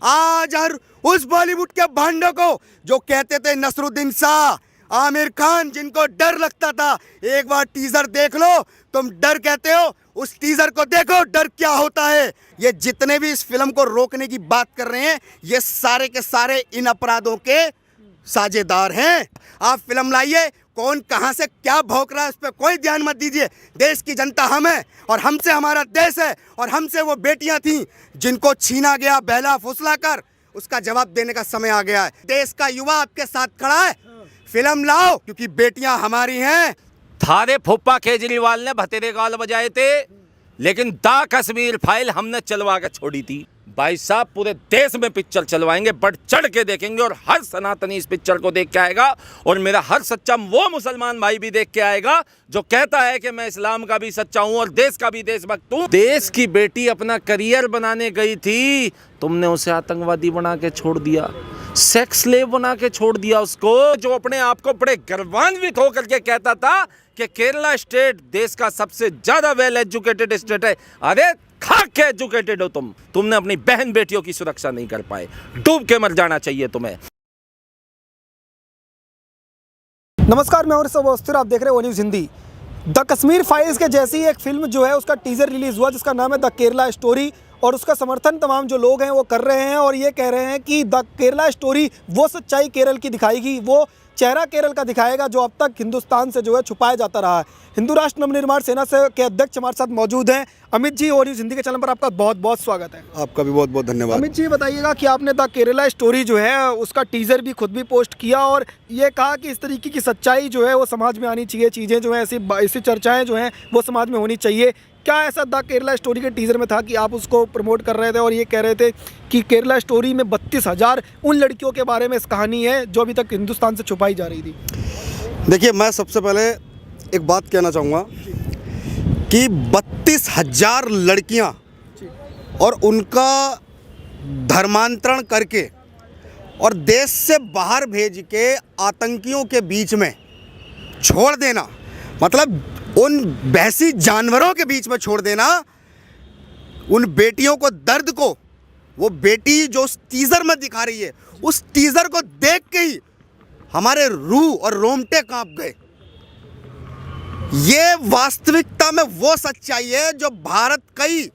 आज हर उस बॉलीवुड के भांडों को जो कहते थे नसरुद्दीन शाह, आमिर खान, जिनको डर लगता था, एक बार टीजर देख लो, तुम डर कहते हो, उस टीजर को देखो डर क्या होता है। ये जितने भी इस फिल्म को रोकने की बात कर रहे हैं, ये सारे के सारे इन अपराधों के साझेदार हैं। आप फिल्म लाइए, कौन कहां से क्या भौंक रहा है उस पर कोई ध्यान मत दीजिए। देश की जनता हम है और हमसे हमारा देश है और हमसे वो बेटियां थीं जिनको छीना गया बहला फुसला कर। उसका जवाब देने का समय आ गया है। देश का युवा आपके साथ खड़ा है, फिल्म लाओ क्योंकि बेटियां हमारी हैं। थारे फुप्पा केजरीवाल ने भतेरे गाल बजाए थे, लेकिन दा कश्मीर फाइल हमने चलवा के छोड़ी थी। भाई साहब, पूरे देश में पिक्चर चलवाएंगे, बढ़ चढ़ के देखेंगे और हर सनातनी इस पिक्चर को देख के आएगा और मेरा हर सच्चा वो मुसलमान भाई भी देख के आएगा जो कहता है कि मैं इस्लाम का भी सच्चा हूं और देश का भी देशभक्त हूं। देश की बेटी अपना करियर बनाने गई थी, तुमने उसे आतंकवादी बना के छोड़ दिया, सेक्स स्लेव बना के छोड़ दिया उसको, जो अपने आप को बड़े गर्वान्वित होकर के कहता था कि केरला स्टेट देश का सबसे ज्यादा वेल एजुकेटेड स्टेट है। अरे खा के एजुकेटेड हो तुमने अपनी बहन बेटियों की सुरक्षा नहीं कर पाए, डूब के मर जाना चाहिए तुम्हें। नमस्कार, मैं और अवस्थी, आप देख रहे हैं O news Hindi. The Kashmir Files के जैसी एक फिल्म जो है उसका टीजर रिलीज हुआ जिसका नाम है द केरला स्टोरी, और उसका समर्थन तमाम जो लोग हैं वो कर रहे हैं और ये कह रहे हैं कि द केरला स्टोरी वो सच्चाई केरल की दिखाएगी, वो चेहरा केरल का दिखाएगा जो अब तक हिंदुस्तान से जो है छुपाया जाता रहा है। हिंदू राष्ट्र नवनिर्माण सेना से के अध्यक्ष हमारे साथ मौजूद हैं अमित जी। और न्यूज़ हिंदी के चैनल पर आपका बहुत बहुत स्वागत है। आपका भी बहुत बहुत धन्यवाद। अमित जी, बताइएगा कि आपने द केरला स्टोरी जो है उसका टीजर भी खुद भी पोस्ट किया और ये कहा कि इस तरीके की सच्चाई जो है वो समाज में आनी चाहिए, चीज़ें जो हैं ऐसी चर्चाएं जो हैं वो समाज में होनी चाहिए। क्या ऐसा द केरला स्टोरी के टीजर में था कि आप उसको प्रमोट कर रहे थे और ये कह रहे थे कि केरला स्टोरी में 32,000 उन लड़कियों के बारे में इस कहानी है जो अभी तक हिंदुस्तान से छुपाई जा रही थी? देखिए, मैं सबसे पहले एक बात कहना चाहूँगा कि 32,000 लड़कियाँ और उनका धर्मांतरण करके और देश से बाहर भेज के आतंकियों के बीच में छोड़ देना, मतलब उन बहसी जानवरों के बीच में छोड़ देना, उन बेटियों को, दर्द को, वो बेटी जो उस टीज़र में दिखा रही है, उस टीज़र को देख के ही हमारे रूह और रोंगटे कांप गए। ये वास्तविकता में वो सच्चाई है जो भारत कई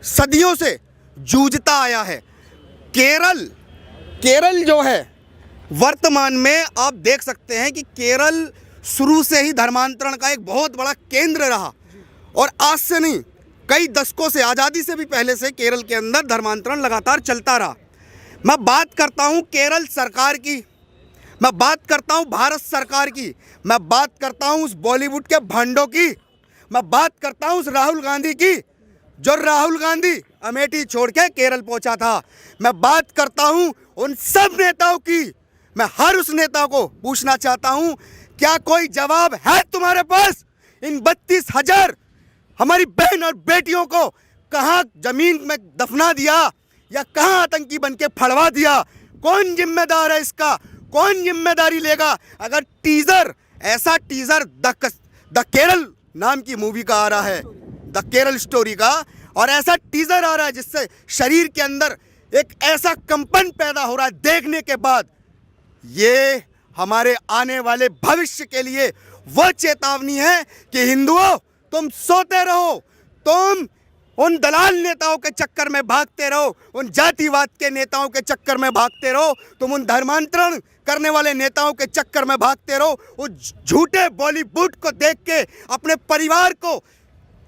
सदियों से जूझता आया है। केरल जो है वर्तमान में आप देख सकते हैं कि केरल शुरू से ही धर्मांतरण का एक बहुत बड़ा केंद्र रहा और आज से नहीं, कई दशकों से, आज़ादी से भी पहले से केरल के अंदर धर्मांतरण लगातार चलता रहा। मैं बात करता हूँ केरल सरकार की, मैं बात करता हूँ भारत सरकार की, मैं बात करता हूँ उस बॉलीवुड के भांडों की, मैं बात करता हूँ उस राहुल गांधी की जो राहुल गांधी अमेठी छोड़ के केरल पहुँचा था, मैं बात करता हूँ उन सब नेताओं की। मैं हर उस नेता को पूछना चाहता हूँ, क्या कोई जवाब है तुम्हारे पास? इन 32,000 हमारी बहन और बेटियों को कहाँ जमीन में दफना दिया या कहाँ आतंकी बन के फड़वा दिया? कौन जिम्मेदार है इसका? कौन जिम्मेदारी लेगा? अगर टीजर, ऐसा टीजर द केरल नाम की मूवी का आ रहा है, द केरल स्टोरी का, और ऐसा टीजर आ रहा है जिससे शरीर के अंदर एक ऐसा कंपन पैदा हो रहा है देखने के बाद, ये हमारे आने वाले भविष्य के लिए वह चेतावनी है कि हिंदुओं, तुम सोते रहो, तुम उन दलाल नेताओं के चक्कर में भागते रहो, उन जातिवाद के नेताओं के चक्कर में भागते रहो, तुम उन धर्मांतरण करने वाले नेताओं के चक्कर में भागते रहो, उस झूठे बॉलीवुड को देख के अपने परिवार को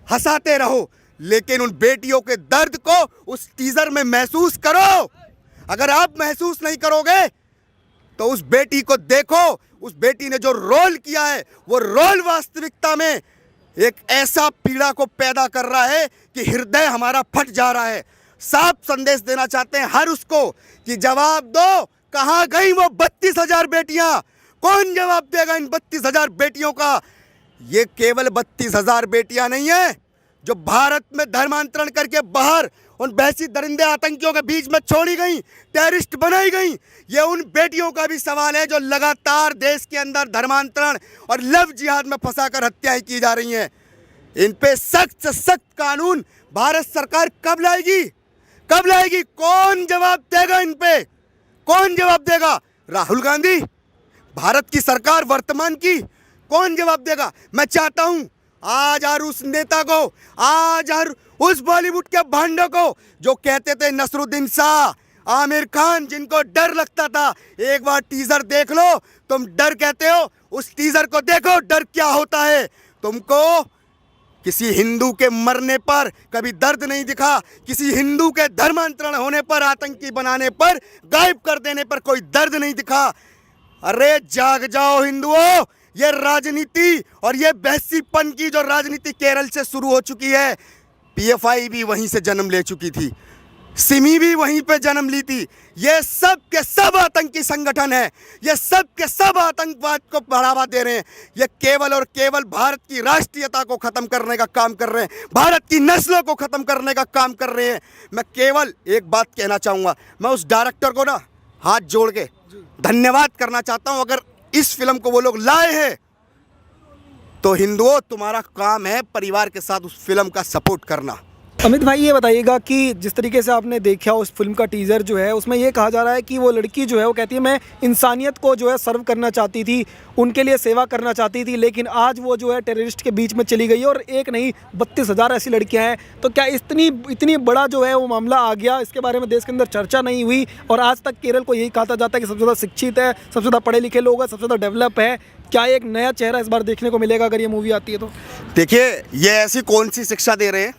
हंसाते रहो, लेकिन उन बेटियों के दर्द को उस टीजर में महसूस करो। अगर आप महसूस नहीं करोगे तो उस बेटी को देखो, उस बेटी ने जो रोल किया है वो रोल वास्तविकता में एक ऐसा पीड़ा को पैदा कर रहा है कि हृदय हमारा फट जा रहा है। साफ संदेश देना चाहते हैं हर उसको कि जवाब दो, कहाँ गई वो 32,000 बेटियां? कौन जवाब देगा इन 32,000 बेटियों का? ये केवल 32,000 बेटियां नहीं है जो भारत में धर्मांतरण करके बाहर उन बहसी दरिंदे आतंकियों के बीच में छोड़ी गई, टेररिस्ट बनाई गई। ये उन बेटियों का भी सवाल है जो लगातार देश के अंदर धर्मांतरण और लव जिहाद में फंसाकर हत्याएं की जा रही हैं। इन पे सख्त से सख्त कानून भारत सरकार कब लाएगी? कब लाएगी? कौन जवाब देगा इन पे? कौन जवाब देगा? राहुल गांधी, भारत की सरकार वर्तमान की, कौन जवाब देगा? मैं चाहता हूं आज हर उस नेता को, आज हर उस बॉलीवुड के भांडों को जो कहते थे नसरुद्दीन शाह, आमिर खान, जिनको डर लगता था, एक बार टीजर देख लो। तुम डर कहते हो, उस टीजर को देखो, डर क्या होता है। तुमको किसी हिंदू के मरने पर कभी दर्द नहीं दिखा, किसी हिंदू के धर्मांतरण होने पर, आतंकी बनाने पर, गायब कर देने पर कोई दर्द नहीं दिखा। अरे जाग जाओ हिंदुओं, ये राजनीति और ये बहसीपन की जो राजनीति केरल से शुरू हो चुकी है, पीएफआई भी वहीं से जन्म ले चुकी थी, सिमी भी वहीं पे जन्म ली थी। ये सब के सब आतंकी संगठन है, ये सब के सब आतंकवाद को बढ़ावा दे रहे हैं। ये केवल और केवल भारत की राष्ट्रीयता को खत्म करने का काम कर रहे हैं, भारत की नस्लों को खत्म करने का काम कर रहे हैं। मैं केवल एक बात कहना चाहूँगा, मैं उस डायरेक्टर को ना हाथ जोड़ के धन्यवाद करना चाहता हूँ। अगर इस फिल्म को वो लोग लाए हैं तो हिंदुओं, तुम्हारा काम है परिवार के साथ उस फिल्म का सपोर्ट करना। अमित भाई, ये बताइएगा कि जिस तरीके से आपने देखा उस फिल्म का टीज़र जो है, उसमें ये कहा जा रहा है कि वो लड़की जो है वो कहती है मैं इंसानियत को जो है सर्व करना चाहती थी, उनके लिए सेवा करना चाहती थी, लेकिन आज वो जो है टेररिस्ट के बीच में चली गई और एक नहीं 32,000 ऐसी लड़कियां हैं। तो क्या इतनी बड़ा जो है वो मामला आ गया, इसके बारे में देश के अंदर चर्चा नहीं हुई? और आज तक केरल को यही कहा जाता है कि सबसे ज़्यादा शिक्षित है, सबसे ज़्यादा पढ़े लिखे लोग हैं, सबसे ज़्यादा डेवलप है। क्या एक नया चेहरा इस बार देखने को मिलेगा अगर ये मूवी आती है तो? देखिए, ये ऐसी कौन सी शिक्षा दे रहे हैं,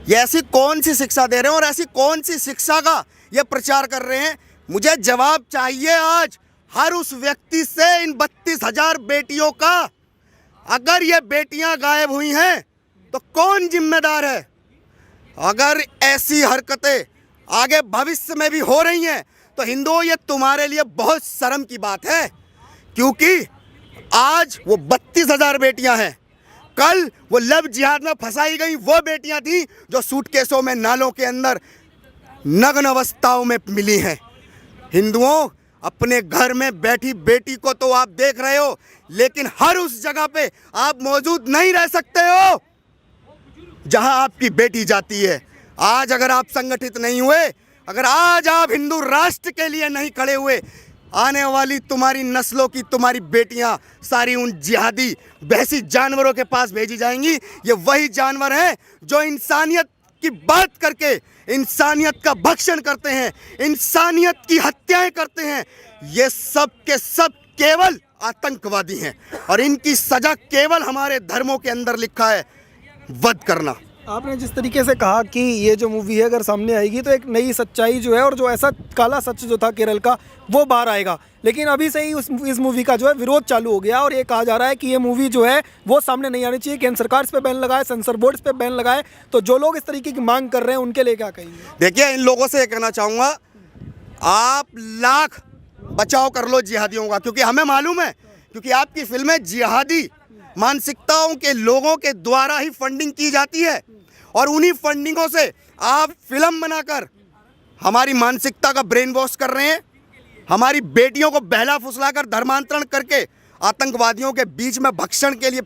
ये ऐसी कौन सी शिक्षा दे रहे हैं और ऐसी कौन सी शिक्षा का ये प्रचार कर रहे हैं? मुझे जवाब चाहिए आज हर उस व्यक्ति से, इन 32,000 बेटियों का। अगर ये बेटियां गायब हुई हैं तो कौन जिम्मेदार है? अगर ऐसी हरकतें आगे भविष्य में भी हो रही हैं तो हिंदुओं, ये तुम्हारे लिए बहुत शर्म की बात है, क्योंकि आज वो 32,000 बेटियां हैं, कल वो लव जिहाद में फंसाई गई वो बेटियां थी जो सूटकेसों में, नालों के अंदर नग्न अवस्थाओं में मिली हैं। हिंदुओं, अपने घर में बैठी बेटी को तो आप देख रहे हो, लेकिन हर उस जगह पे आप मौजूद नहीं रह सकते हो जहां आपकी बेटी जाती है। आज अगर आप संगठित नहीं हुए, अगर आज आप हिंदू राष्ट्र के लिए नहीं खड़े हुए, आने वाली तुम्हारी नस्लों की तुम्हारी बेटियां सारी उन जिहादी बहसी जानवरों के पास भेजी जाएंगी। ये वही जानवर हैं जो इंसानियत की बात करके इंसानियत का भक्षण करते हैं, इंसानियत की हत्याएं करते हैं। ये सब के सब केवल आतंकवादी हैं और इनकी सजा केवल हमारे धर्मों के अंदर लिखा है, वध करना। आपने जिस तरीके से कहा कि ये जो मूवी है अगर सामने आएगी तो एक नई सच्चाई जो है और जो ऐसा काला सच जो था केरल का वो बाहर आएगा, लेकिन अभी से ही इस मूवी का जो है विरोध चालू हो गया और ये कहा जा रहा है कि ये मूवी जो है वो सामने नहीं आनी चाहिए, केंद्र सरकार इस पर बैन लगाए, सेंसर बोर्ड इस पर बैन लगाए। तो जो लोग इस तरीके की मांग कर रहे हैं उनके लिए क्या कहेंगे? देखिए, इन लोगों से ये कहना चाहूँगा, आप लाख बचाव कर लो जिहादियों का, क्योंकि हमें मालूम है, क्योंकि आपकी फिल्में जिहादी मानसिकताओं के लोगों के द्वारा ही फंडिंग की जाती है और उन्हीं फंडिंगों से आप फिल्म बनाकर हमारी मानसिकता का ब्रेन वॉश कर रहे हैं, हमारी बेटियों को बहला फुसलाकर धर्मांतरण करके आतंकवादियों के बीच में भक्षण के लिए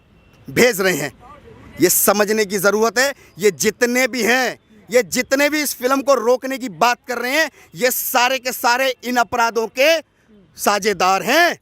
भेज रहे हैं। ये समझने की ज़रूरत है। ये जितने भी हैं, ये जितने भी इस फिल्म को रोकने की बात कर रहे हैं, ये सारे के सारे इन अपराधों के साझेदार हैं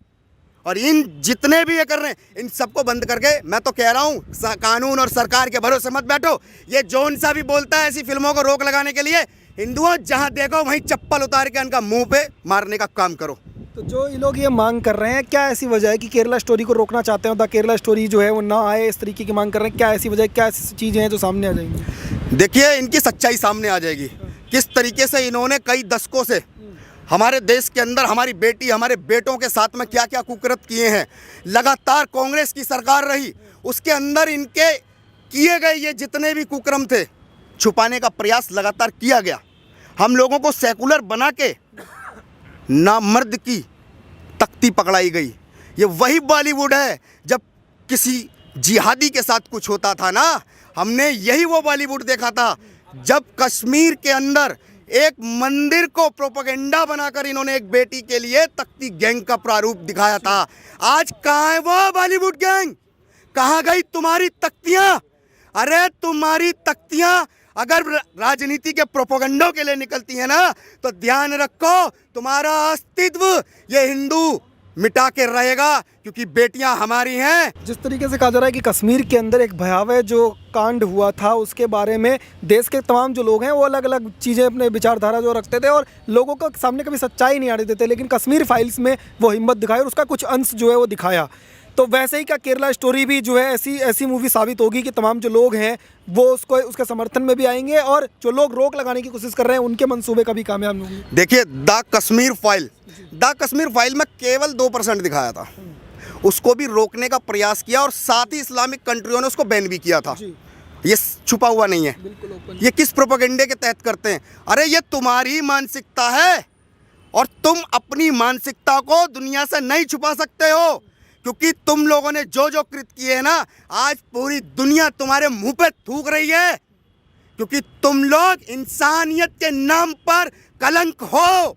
और इन जितने भी ये कर रहे हैं, इन सबको बंद करके, मैं तो कह रहा हूँ, कानून और सरकार के भरोसे मत बैठो। ये जौन सा भी बोलता है ऐसी फिल्मों को रोक लगाने के लिए, हिंदुओं जहाँ देखो वहीं चप्पल उतार के इनका मुंह पे मारने का काम करो। तो जो ये लोग ये मांग कर रहे हैं, क्या ऐसी वजह है कि केरला स्टोरी को रोकना चाहते हैं, द केरला स्टोरी जो है वो ना आए, इस तरीके की मांग कर रहे हैं? क्या ऐसी वजह, क्या ऐसी चीज़ें हैं जो सामने आ जाएंगी? देखिए, इनकी सच्चाई सामने आ जाएगी, किस तरीके से इन्होंने कई दशकों से हमारे देश के अंदर हमारी बेटी, हमारे बेटों के साथ में क्या क्या कुकृत किए हैं। लगातार कांग्रेस की सरकार रही, उसके अंदर इनके किए गए ये जितने भी कुकर्म थे, छुपाने का प्रयास लगातार किया गया। हम लोगों को सेकुलर बना के नामर्द की तख्ती पकड़ाई गई। ये वही बॉलीवुड है, जब किसी जिहादी के साथ कुछ होता था ना, हमने यही वो बॉलीवुड देखा था, जब कश्मीर के अंदर एक मंदिर को प्रोपेगेंडा बनाकर इन्होंने एक बेटी के लिए तख्ती गैंग का प्रारूप दिखाया था। आज कहाँ है वो बॉलीवुड गैंग? कहाँ गई तुम्हारी तख्तियाँ? अरे तुम्हारी तख्तियाँ अगर राजनीति के प्रोपोगंडों के लिए निकलती है ना, तो ध्यान रखो तुम्हारा अस्तित्व ये हिंदू मिटा के रहेगा, क्योंकि बेटियां हमारी हैं। जिस तरीके से कहा जा रहा है कि कश्मीर के अंदर एक भयावह जो कांड हुआ था उसके बारे में देश के तमाम जो लोग हैं वो अलग अलग चीज़ें अपने विचारधारा जो रखते थे और लोगों को सामने कभी सच्चाई नहीं आने देते, लेकिन कश्मीर फाइल्स में वो हिम्मत दिखाई और उसका कुछ अंश जो है वो दिखाया। तो वैसे ही क्या केरला स्टोरी भी जो है ऐसी मूवी साबित होगी कि तमाम जो लोग हैं वो उसके समर्थन में भी आएंगे और जो लोग रोक लगाने की कोशिश कर रहे हैं उनके मंसूबे कभी कामयाब नहीं होंगे। देखिए द कश्मीर फाइल में केवल 2% दिखाया था, उसको भी रोकने का प्रयास किया और साथ ही इस्लामिक कंट्रियों ने उसको बैन भी किया था। ये छुपा हुआ नहीं है, ये किस प्रोपेगेंडे के तहत करते हैं? अरे ये तुम्हारी मानसिकता है और तुम अपनी मानसिकता को दुनिया से नहीं छुपा सकते हो, क्योंकि तुम लोगों ने जो जो कृत किए हैं ना, आज पूरी दुनिया तुम्हारे मुंह पे थूक रही है, क्योंकि तुम लोग इंसानियत के नाम पर कलंक हो,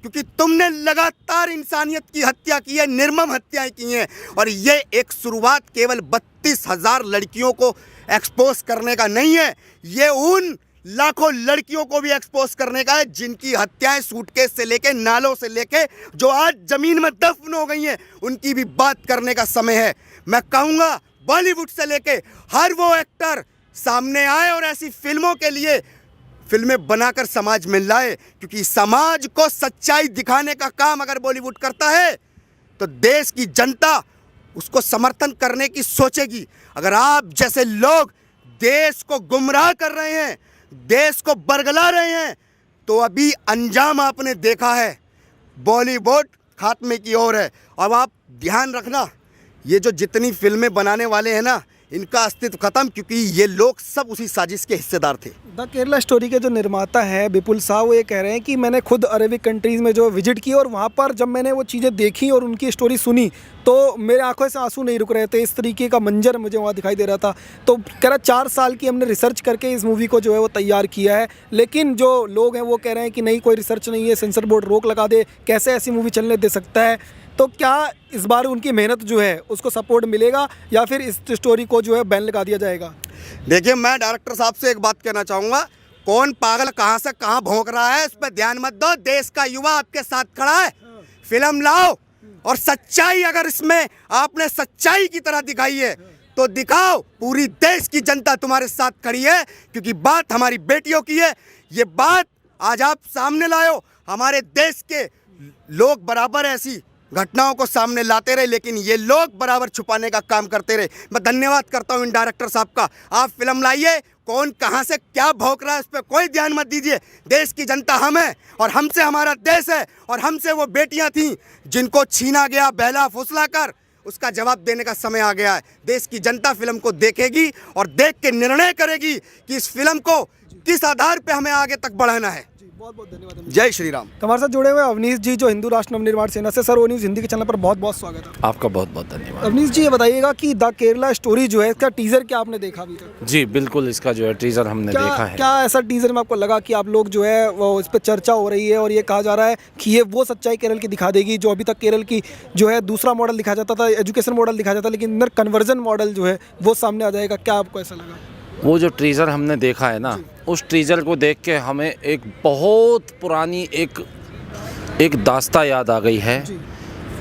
क्योंकि तुमने लगातार इंसानियत की हत्या की है, निर्मम हत्याएं की हैं। और ये एक शुरुआत केवल 32,000 लड़कियों को एक्सपोज करने का नहीं है, ये उन लाखों लड़कियों को भी एक्सपोज करने का है जिनकी हत्याएं सूटकेस से लेके, नालों से लेके, जो आज जमीन में दफन हो गई हैं, उनकी भी बात करने का समय है। मैं कहूँगा बॉलीवुड से लेके हर वो एक्टर सामने आए और ऐसी फिल्मों के लिए फिल्में बनाकर समाज में लाए, क्योंकि समाज को सच्चाई दिखाने का काम अगर बॉलीवुड करता है तो देश की जनता उसको समर्थन करने की सोचेगी। अगर आप जैसे लोग देश को गुमराह कर रहे हैं, देश को बरगला रहे हैं, तो अभी अंजाम आपने देखा है, बॉलीवुड खात्मे की ओर है। अब आप ध्यान रखना, ये जो जितनी फिल्में बनाने वाले हैं ना, इनका अस्तित्व खत्म, क्योंकि ये लोग सब उसी साजिश के हिस्सेदार थे। द केरला स्टोरी के जो निर्माता हैं विपुल साहब, वो ये कह रहे हैं कि मैंने खुद अरेबिक कंट्रीज़ में जो विजिट की और वहाँ पर जब मैंने वो चीज़ें देखी और उनकी स्टोरी सुनी तो मेरे आंखों से आंसू नहीं रुक रहे थे। इस तरीके का मंजर मुझे वहाँ दिखाई दे रहा था। तो कह रहा 4 साल की हमने रिसर्च करके इस मूवी को जो है वो तैयार किया है, लेकिन जो लोग हैं वो कह रहे हैं कि नहीं, कोई रिसर्च नहीं है, सेंसर बोर्ड रोक लगा दे, कैसे ऐसी मूवी चलने दे सकता है। तो क्या इस बार उनकी मेहनत जो है उसको सपोर्ट मिलेगा या फिर इस स्टोरी को जो है बैन लगा दिया जाएगा? देखिए, मैं डायरेक्टर साहब से एक बात कहना चाहूँगा, कौन पागल कहाँ से कहाँ भौंक रहा है इस पर ध्यान मत दो। देश का युवा आपके साथ खड़ा है, फिल्म लाओ और सच्चाई, अगर इसमें आपने सच्चाई की तरह दिखाई है तो दिखाओ। पूरी देश की जनता तुम्हारे साथ खड़ी है, क्योंकि बात हमारी बेटियों की है। ये बात आज आप सामने लाओ। हमारे देश के लोग बराबर ऐसी घटनाओं को सामने लाते रहे, लेकिन ये लोग बराबर छुपाने का काम करते रहे। मैं धन्यवाद करता हूं इन डायरेक्टर साहब का। आप फिल्म लाइए, कौन कहां से क्या भौंक रहा है इस पर कोई ध्यान मत दीजिए। देश की जनता हम है और हमसे हमारा देश है, और हमसे वो बेटियां थीं जिनको छीना गया बहला फुसला कर। उसका जवाब देने का समय आ गया है। देश की जनता फिल्म को देखेगी और देख के निर्णय करेगी कि इस फिल्म को किस आधार पे हमें आगे तक बढ़ाना है। बहुत बहुत धन्यवाद। जय श्री राम। हमारे साथ जुड़े हुए अवनीश जी, जो हिंदू राष्ट्र नवनिर्माण सेना से। सर, वो न्यूज़ हिंदी के चैनल पर बहुत बहुत स्वागत है। आपका बहुत बहुत धन्यवाद। अवनीश जी, ये बताइएगा कि द केरला स्टोरी जो है, इसका टीजर क्या आपने देखा अभी तक? जी बिल्कुल, इसका जो है टीजर हमने देखा है। क्या ऐसा टीजर में आपको लगा कि आप लोग जो है वो इस पर चर्चा हो रही है और ये कहा जा रहा है कि ये वो सच्चाई केरल की दिखा देगी जो अभी तक केरल की जो है दूसरा मॉडल दिखाया जाता था, एजुकेशन मॉडल दिखाया जाता था, लेकिन अंदर कन्वर्जन मॉडल जो है वो सामने आ जाएगा? क्या आपको ऐसा लगा? वो जो टीज़र हमने देखा है ना, उस टीज़र को देख के हमें एक बहुत पुरानी एक दास्ता याद आ गई है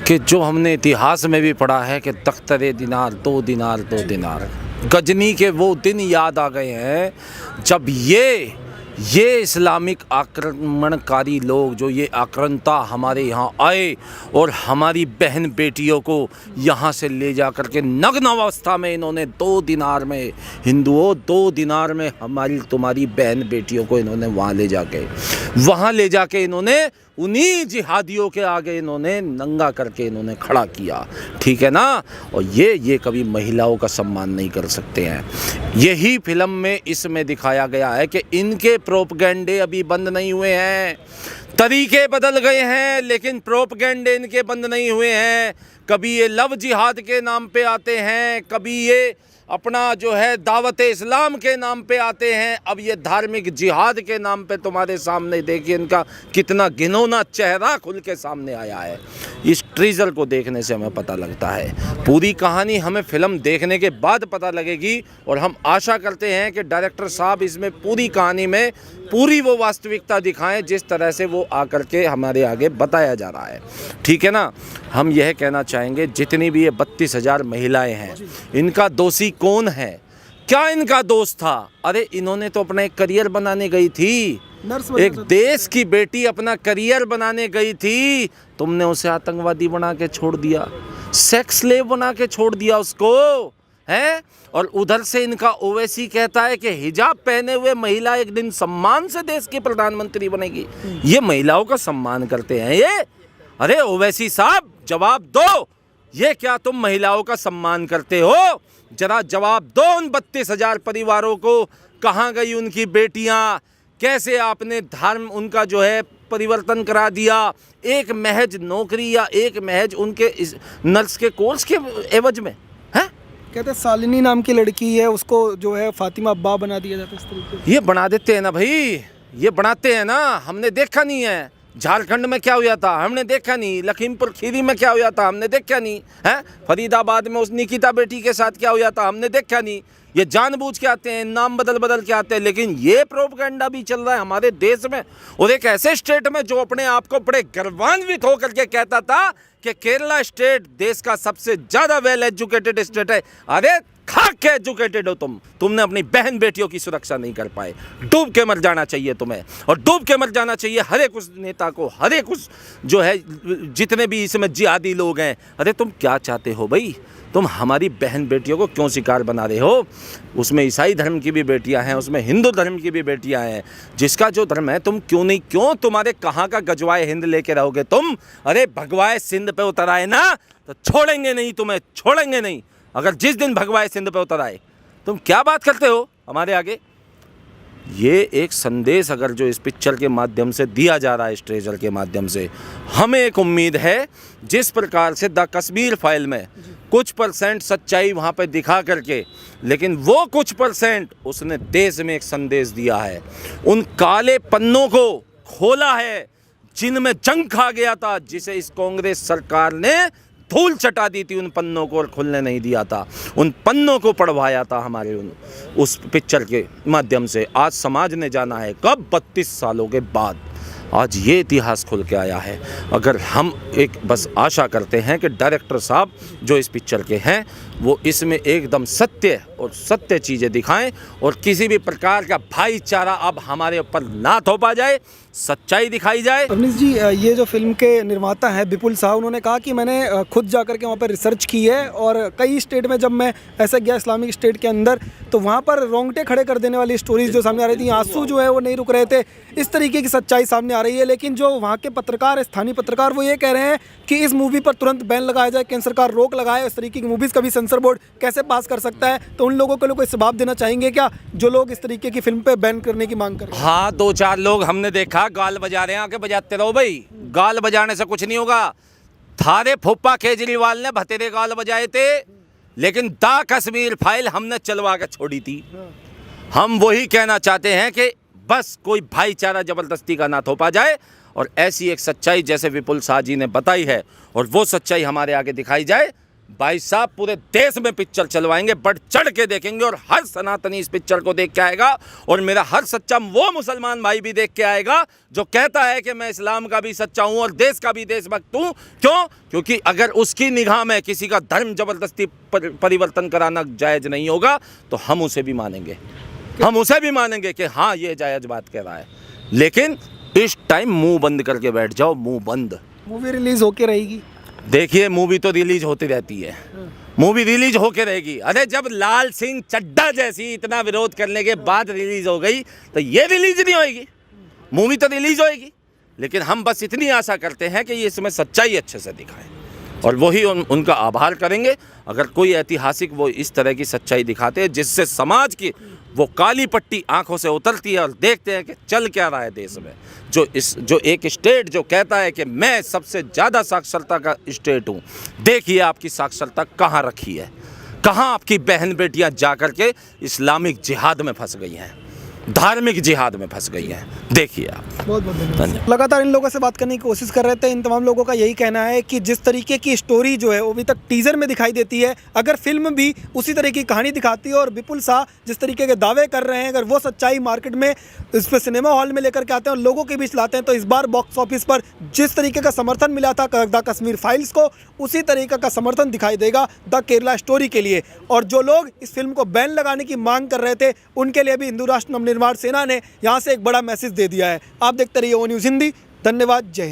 कि जो हमने इतिहास में भी पढ़ा है कि तख्तरे दिनार 2 दिनार 2 दिनार, गजनी के वो दिन याद आ गए हैं जब ये इस्लामिक आक्रमणकारी लोग, जो ये आक्रांता हमारे यहाँ आए और हमारी बहन बेटियों को यहाँ से ले जा कर के नग्न अवस्था में इन्होंने 2 दिनार में, हिंदुओं 2 दिनार में हमारी तुम्हारी बहन बेटियों को इन्होंने वहाँ ले जाके इन्होंने उन्हीं जिहादियों के आगे इन्होंने नंगा करके इन्होंने खड़ा किया, ठीक है ना। और ये कभी महिलाओं का सम्मान नहीं कर सकते हैं। यही फिल्म में इसमें दिखाया गया है कि इनके प्रोपगेंडे अभी बंद नहीं हुए हैं, तरीके बदल गए हैं, लेकिन प्रोपगेंडे इनके बंद नहीं हुए हैं। कभी ये लव जिहाद के नाम पे आते हैं, कभी ये अपना जो है दावत इस्लाम के नाम पे आते हैं, अब ये धार्मिक जिहाद के नाम पे तुम्हारे सामने देखिए इनका कितना घिनौना चेहरा खुल के सामने आया है। इस ट्रीजर को देखने से हमें पता लगता है। पूरी कहानी हमें फिल्म देखने के बाद पता लगेगी और हम आशा करते हैं कि डायरेक्टर साहब इसमें पूरी कहानी में पूरी वो वास्तविकता दिखाएं जिस तरह से वो आकर के हमारे आगे बताया जा रहा है। ठीक है ना। हम यह कहना चाहेंगे जितनी भी ये 32,000 महिलाएं हैं, इनका दोषी कौन है? क्या इनका दोस्त था? अरे इन्होंने तो अपना एक करियर बनाने गई थी, एक देश की बेटी अपना करियर बनाने गई थी, तुमने उसे आतंकवादी बना के छोड़ दिया, सेक्स स्लेव बना के छोड़ दिया उसको, है? और उधर से इनका ओवैसी कहता है कि हिजाब पहने हुए महिला एक दिन सम्मान से देश की प्रधानमंत्री बनेगी। ये महिलाओं का सम्मान करते हैं ये? अरे ओवैसी साहब जवाब दो, ये क्या तुम महिलाओं का सम्मान करते हो? जरा जवाब दो उन 32,000 परिवारों को, कहाँ गई उनकी बेटियां? कैसे आपने धर्म उनका जो है परिवर्तन करा दिया एक महज नौकरी या एक महज उनके इस नर्स के कोर्स के एवज में? हैं? कहते हैं शालिनी नाम की लड़की है, उसको जो है फातिमा अब्बा बना दिया जाता है इस तरीके से। ये बना देते हैं ना भाई, ये बनाते हैं ना। हमने देखा नहीं है झारखंड में क्या हुआ था, हमने देखा नहीं। लखीमपुर खीरी में क्या हुआ था, हमने देखा नहीं है। फरीदाबाद में उस निकिता बेटी के साथ क्या हुआ था, हमने देखा नहीं। ये जानबूझ के आते हैं, नाम बदल बदल के आते हैं, लेकिन ये प्रोपेगेंडा भी चल रहा है हमारे देश में और एक ऐसे स्टेट में जो अपने आप को बड़े गर्वान्वित होकर के कहता था कि केरला स्टेट देश का सबसे ज़्यादा वेल एजुकेटेड स्टेट है। अरे खाक के एजुकेटेड हो तुमने अपनी बहन बेटियों की सुरक्षा नहीं कर पाए। डूब के मर जाना चाहिए तुम्हें, और डूब के मर जाना चाहिए हर एक उस नेता को, हर एक उस जो है जितने भी इसमें जिहादी लोग हैं। अरे तुम क्या चाहते हो भाई? तुम हमारी बहन बेटियों को क्यों शिकार बना रहे हो? उसमें ईसाई धर्म की भी बेटियां हैं, उसमें हिंदू धर्म की भी बेटियां हैं। जिसका जो धर्म है तुम क्यों तुम्हारे कहाँ का गजवाए हिंद लेके रहोगे तुम? अरे भगवाए सिंध पे उतर आए ना तो छोड़ेंगे नहीं तुम्हें, छोड़ेंगे नहीं। अगर जिस दिन भगवाए सिंध पे उतर आए, तुम क्या बात करते हो हमारे आगे? ये एक संदेश अगर जो इस पिक्चर के माध्यम से दिया जा रहा है, इस ट्रेलर के माध्यम से, हमें एक उम्मीद है जिस प्रकार से द कश्मीर फाइल में कुछ परसेंट सच्चाई वहाँ पे दिखा करके, लेकिन वो कुछ परसेंट उसने देश में एक संदेश दिया है। उन काले पन्नों को खोला है जिनमें जंग खा गया था, जिसे इस कांग्रेस सरकार ने धूल चटा दी थी उन पन्नों को और खुलने नहीं दिया था। उन पन्नों को पढ़वाया था हमारे उस पिक्चर के माध्यम से। आज समाज ने जाना है कब, 32 सालों के बाद आज ये इतिहास खुल के आया है। अगर हम एक बस आशा करते हैं कि डायरेक्टर साहब जो इस पिक्चर के हैं वो इसमें एकदम सत्य और सत्य चीज़ें दिखाएं और किसी भी प्रकार का भाईचारा अब हमारे ऊपर ना थोपा जाए, सच्चाई दिखाई जाए। अवनीश जी, ये जो फिल्म के निर्माता हैं विपुल साहब, उन्होंने कहा कि मैंने खुद जाकर के वहाँ पर रिसर्च की है और कई स्टेट में जब मैं ऐसा गया इस्लामिक स्टेट के अंदर, तो वहाँ पर रोंगटे खड़े कर देने वाली स्टोरीज जो सामने आ रही थी, आंसू जो है वो नहीं रुक रहे थे, इस तरीके की सच्चाई सामने आ रही है। लेकिन जो वहाँ के पत्रकार, स्थानीय पत्रकार, वो ये कह रहे हैं कि इस मूवी पर तुरंत बैन लगाया जाए, केंद्र सरकार रोक लगाए, इस तरीके की मूवीज़ कभी सेंसर बोर्ड कैसे पास कर सकता है। तो उन लोगों को कोई जवाब देना चाहेंगे क्या जो लोग इस तरीके की फिल्म पे बैन करने की मांग कर रहे हैं? हाँ, 2-4 लोग हमने देखा गाल बजा रहे हैं, आके बजाते रहो भाई, गाल बजाने से कुछ नहीं होगा। थारे फूफा केजरीवाल ने भतेरे गाल बजाए थे, लेकिन द कश्मीर फाइल हमने चलवा के छोड़ी थी। हम वही कहना चाहते हैं कि बस कोई भाईचारा जबरदस्ती का ना थोपा जाए और ऐसी एक सच्चाई जैसे विपुल शाह जी ने बताई है और वो सच्चाई हमारे आगे दिखाई जाए। भाई साहब पूरे देश में पिक्चर चलवाएंगे, बढ़ चढ़ के देखेंगे और हर सनातनी इस पिक्चर को देख के आएगा और मेरा हर सच्चा वो मुसलमान भाई भी देख के आएगा जो कहता है कि मैं इस्लाम का भी सच्चा हूँ और देश का भी देशभक्त हूँ। क्यों? क्योंकि अगर उसकी निगाह में किसी का धर्म जबरदस्ती परिवर्तन कराना जायज़ नहीं होगा तो हम उसे भी मानेंगे, हम उसे भी मानेंगे कि हाँ ये जायज़ बात कह रहा है। लेकिन इस टाइम मुंह बंद करके बैठ जाओ, मुंह बंद। मूवी रिलीज होके रहेगी। देखिए मूवी तो रिलीज होती रहती है, मूवी रिलीज होके रहेगी। अरे जब लाल सिंह चड्ढा जैसी इतना विरोध करने के बाद रिलीज हो गई तो ये रिलीज नहीं होएगी, मूवी तो रिलीज होएगी। लेकिन हम बस इतनी आशा करते हैं कि ये इसमें सच्चाई अच्छे से दिखाएं और वही उनका आभार करेंगे अगर कोई ऐतिहासिक वो इस तरह की सच्चाई दिखाते हैं जिससे समाज की वो काली पट्टी आंखों से उतरती है और देखते हैं कि चल क्या रहा है देश में। जो एक स्टेट जो कहता है कि मैं सबसे ज़्यादा साक्षरता का स्टेट हूँ, देखिए आपकी साक्षरता कहाँ रखी है, कहाँ आपकी बहन बेटियाँ जा कर के इस्लामिक जिहाद में फंस गई हैं। धार्मिक जिहाद में फंस गई हैं। देखिए आप। बहुत बहुत धन्यवाद। लगातार इन लोगों से बात करने की कोशिश कर रहे थे। इन तमाम लोगों का यही कहना है कि जिस तरीके की स्टोरी जो है वो अभी तक टीजर में दिखाई देती है, अगर फिल्म भी उसी तरह की कहानी दिखाती है और विपुल शाह जिस तरीके के दावे कर रहे हैं, अगर वो सच्चाई मार्केट में इस पर सिनेमा हॉल में लेकर के आते हैं और लोगों के बीच लाते हैं, तो इस बार बॉक्स ऑफिस पर जिस तरीके का समर्थन मिला था द कश्मीर फाइल्स को, उसी तरीके का समर्थन दिखाई देगा द केरला स्टोरी के लिए। और जो लोग इस फिल्म को बैन लगाने की मांग कर रहे थे, उनके लिए भी हिंदू राष्ट्र नवनिर्माण सेना ने यहाँ से एक बड़ा मैसेज दे दिया है। आप देखते रहिए ओ न्यूज़ हिंदी। धन्यवाद। जय हिंद।